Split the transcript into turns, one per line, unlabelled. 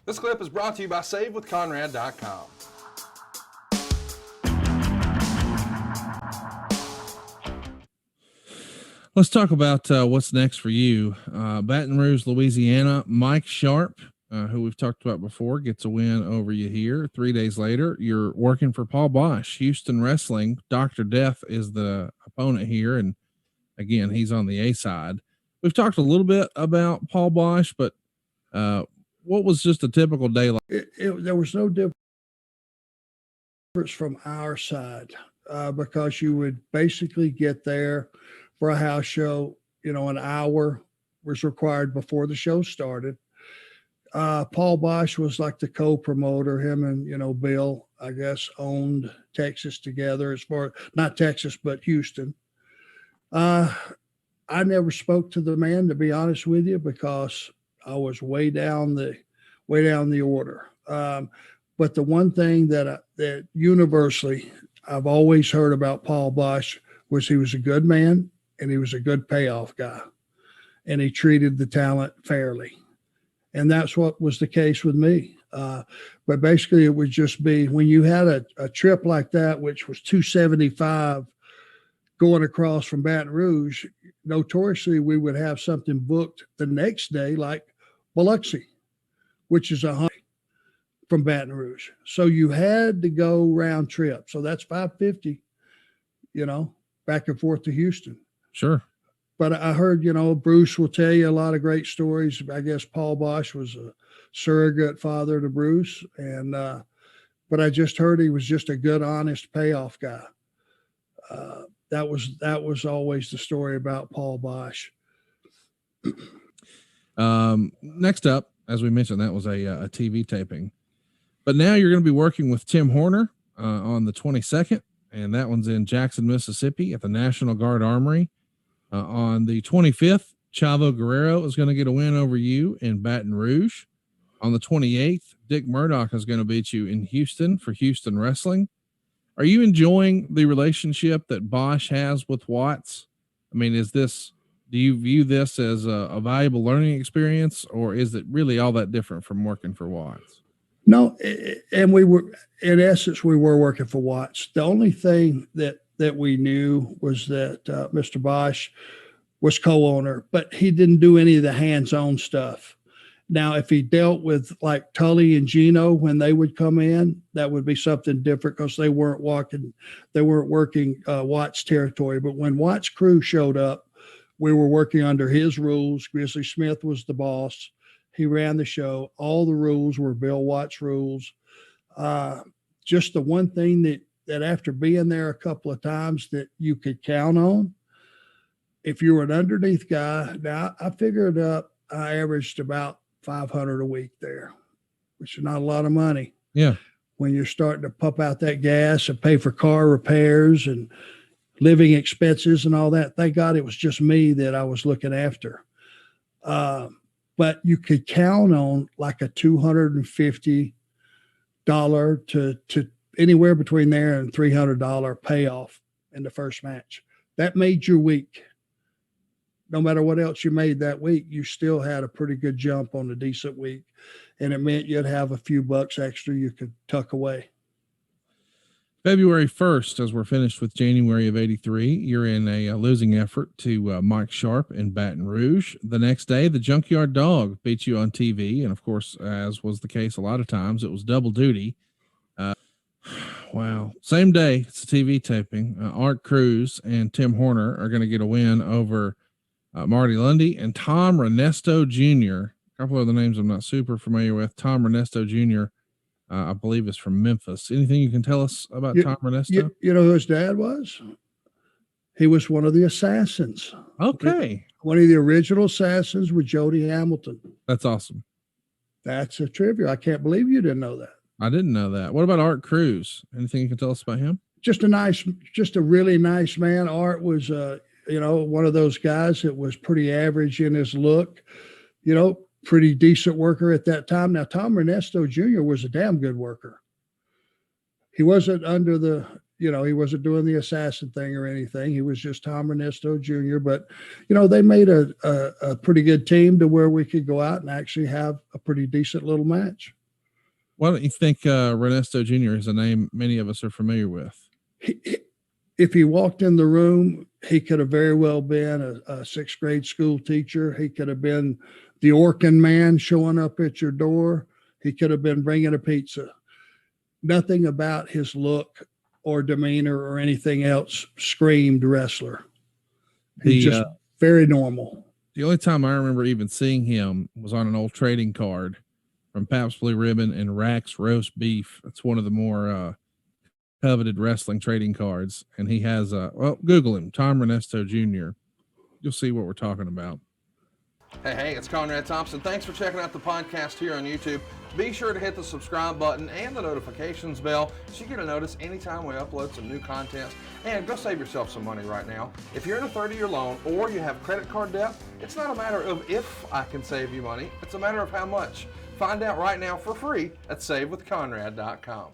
This clip is brought to you by SaveWithConrad.com.
Let's talk about what's next for you. Baton Rouge, Louisiana. Mike Sharp, who we've talked about before, gets a win over you here. 3 days later, you're working for Paul Boesch, Houston Wrestling. Dr. Death is the opponent here, and again, he's on the A side. We've talked a little bit about Paul Boesch, but what was just a typical day like?
There was no difference from our side because you would basically get there for a house show. An hour was required before the show started. Paul Boesch was like the co-promoter. Him and, Bill, I guess, owned Texas together, as far, not Texas, but Houston. I never spoke to the man, to be honest with you, because I was way down the order. But the one thing that universally I've always heard about Paul Boesch was he was a good man and he was a good payoff guy, and he treated the talent fairly. And that's what was the case with me. But basically it would just be when you had a trip like that, which was 275 going across from Baton Rouge, notoriously we would have something booked the next day, like Biloxi, which is 100 from Baton Rouge. So you had to go round trip. So that's 550, back and forth to Houston.
Sure.
But I heard, Bruce will tell you a lot of great stories. I guess Paul Boesch was a surrogate father to Bruce. And, but I just heard he was just a good, honest payoff guy. That was always the story about Paul Boesch.
Next up, as we mentioned, that was a TV taping, but now you're going to be working with Tim Horner on the 22nd, and that one's in Jackson, Mississippi at the National Guard Armory. On the 25th, Chavo Guerrero is going to get a win over you in Baton Rouge. On the 28th, Dick Murdoch is going to beat you in Houston for Houston Wrestling. Are you enjoying the relationship that Boesch has with Watts? I mean, do you view this as a valuable learning experience, or is it really all that different from working for Watts?
No, and we were working for Watts. The only thing that we knew was that Mr. Boesch was co-owner, but he didn't do any of the hands-on stuff. Now, if he dealt with like Tully and Gino when they would come in, that would be something different because they weren't working Watts territory. But when Watts crew showed up, we were working under his rules. Grizzly Smith was the boss. He ran the show. All the rules were Bill Watts rules. Just the one thing that after being there a couple of times that you could count on, if you were an underneath guy, now I figured up, I averaged about 500 a week there, which is not a lot of money.
Yeah.
When you're starting to pump out that gas and pay for car repairs and living expenses and all that. Thank God it was just me that I was looking after. But you could count on like a $250 to anywhere between there and $300 payoff in the first match. That made your week. No matter what else you made that week, you still had a pretty good jump on a decent week. And it meant you'd have a few bucks extra you could tuck away.
February 1st, as we're finished with January of 83, you're in a losing effort to Mike Sharp in Baton Rouge. The next day, the Junkyard Dog beat you on TV. And of course, as was the case a lot of times, it was double duty. Wow. Same day, it's a TV taping. Art Cruz and Tim Horner are going to get a win over Marty Lundy and Tom Renesto Jr. A couple of the names I'm not super familiar with. Tom Renesto Jr., I believe, is from Memphis. Anything you can tell us about Tom Renesto?
You know who his dad was? He was one of the assassins.
Okay.
One of the original assassins with Jody Hamilton.
That's awesome.
That's a trivia. I can't believe you didn't know that.
I didn't know that. What about Art Cruz? Anything you can tell us about him?
Just a really nice man. Art was, one of those guys that was pretty average in his look, pretty decent worker at that time. Now, Tom Renesto Jr. was a damn good worker. He wasn't under he wasn't doing the assassin thing or anything. He was just Tom Renesto Jr. But, they made a pretty good team to where we could go out and actually have a pretty decent little match.
Why don't you think Ernesto Jr. is a name many of us are familiar with?
If he walked in the room, he could have very well been a sixth grade school teacher. He could have been the Orkin man showing up at your door. He could have been bringing a pizza. Nothing about his look or demeanor or anything else screamed wrestler. He's just very normal.
The only time I remember even seeing him was on an old trading card from Pabst Blue Ribbon and Rack's Roast Beef. It's one of the more coveted wrestling trading cards. And he has, Google him, Tom Ernesto Jr. You'll see what we're talking about.
Hey, it's Conrad Thompson. Thanks for checking out the podcast here on YouTube. Be sure to hit the subscribe button and the notifications bell so you get a notice anytime we upload some new content. And go save yourself some money right now. If you're in a 30-year loan or you have credit card debt, it's not a matter of if I can save you money. It's a matter of how much. Find out right now for free at SaveWithConrad.com.